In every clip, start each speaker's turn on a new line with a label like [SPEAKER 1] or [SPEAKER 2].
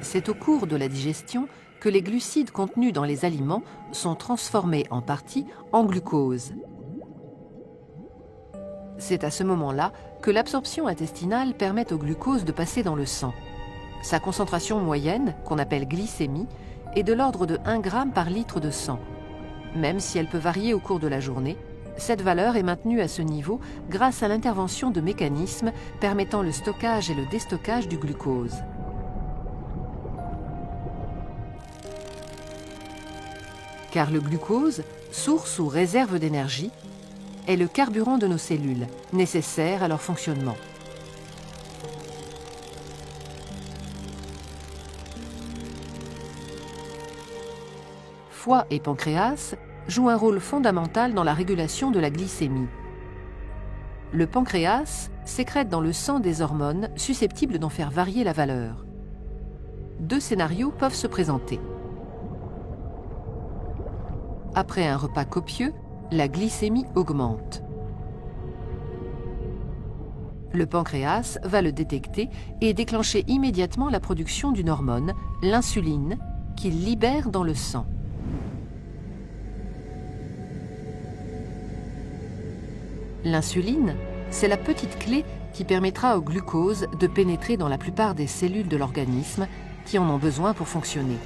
[SPEAKER 1] C'est au cours de la digestion que les glucides contenus dans les aliments sont transformés en partie en glucose. C'est à ce moment-là que l'absorption intestinale permet au glucose de passer dans le sang. Sa concentration moyenne, qu'on appelle glycémie, est de l'ordre de 1 g par litre de sang. Même si elle peut varier au cours de la journée, cette valeur est maintenue à ce niveau grâce à l'intervention de mécanismes permettant le stockage et le déstockage du glucose. Car le glucose, source ou réserve d'énergie, est le carburant de nos cellules, nécessaire à leur fonctionnement. Foie et pancréas jouent un rôle fondamental dans la régulation de la glycémie. Le pancréas sécrète dans le sang des hormones susceptibles d'en faire varier la valeur. 2 scénarios peuvent se présenter. Après un repas copieux, la glycémie augmente. Le pancréas va le détecter et déclencher immédiatement la production d'une hormone, l'insuline, qu'il libère dans le sang. L'insuline, c'est la petite clé qui permettra au glucose de pénétrer dans la plupart des cellules de l'organisme qui en ont besoin pour fonctionner.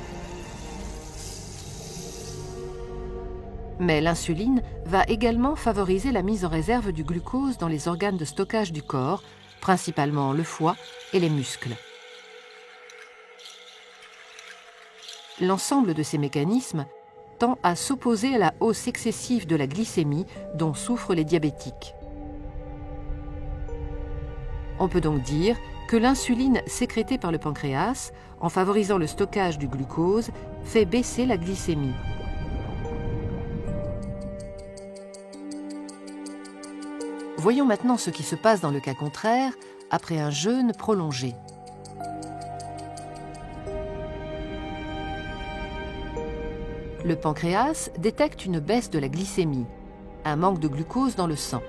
[SPEAKER 1] Mais l'insuline va également favoriser la mise en réserve du glucose dans les organes de stockage du corps, principalement le foie et les muscles. L'ensemble de ces mécanismes tend à s'opposer à la hausse excessive de la glycémie dont souffrent les diabétiques. On peut donc dire que l'insuline sécrétée par le pancréas, en favorisant le stockage du glucose, fait baisser la glycémie. Voyons maintenant ce qui se passe dans le cas contraire, après un jeûne prolongé. Le pancréas détecte une baisse de la glycémie, un manque de glucose dans le sang.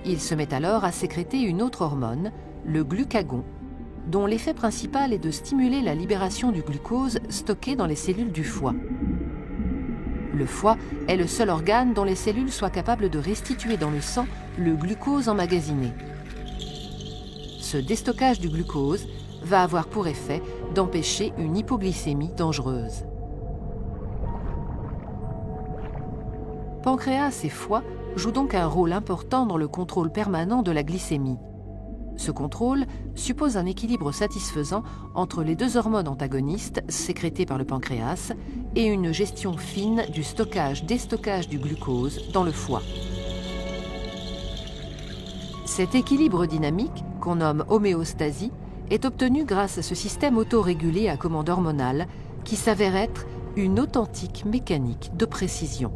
[SPEAKER 1] Il se met alors à sécréter une autre hormone, le glucagon, dont l'effet principal est de stimuler la libération du glucose stocké dans les cellules du foie. Le foie est le seul organe dont les cellules soient capables de restituer dans le sang le glucose emmagasiné. Ce déstockage du glucose va avoir pour effet d'empêcher une hypoglycémie dangereuse. Pancréas et foie jouent donc un rôle important dans le contrôle permanent de la glycémie. Ce contrôle suppose un équilibre satisfaisant entre les 2 hormones antagonistes sécrétées par le pancréas et une gestion fine du stockage-déstockage du glucose dans le foie. Cet équilibre dynamique, qu'on nomme homéostasie, est obtenu grâce à ce système autorégulé à commande hormonale qui s'avère être une authentique mécanique de précision.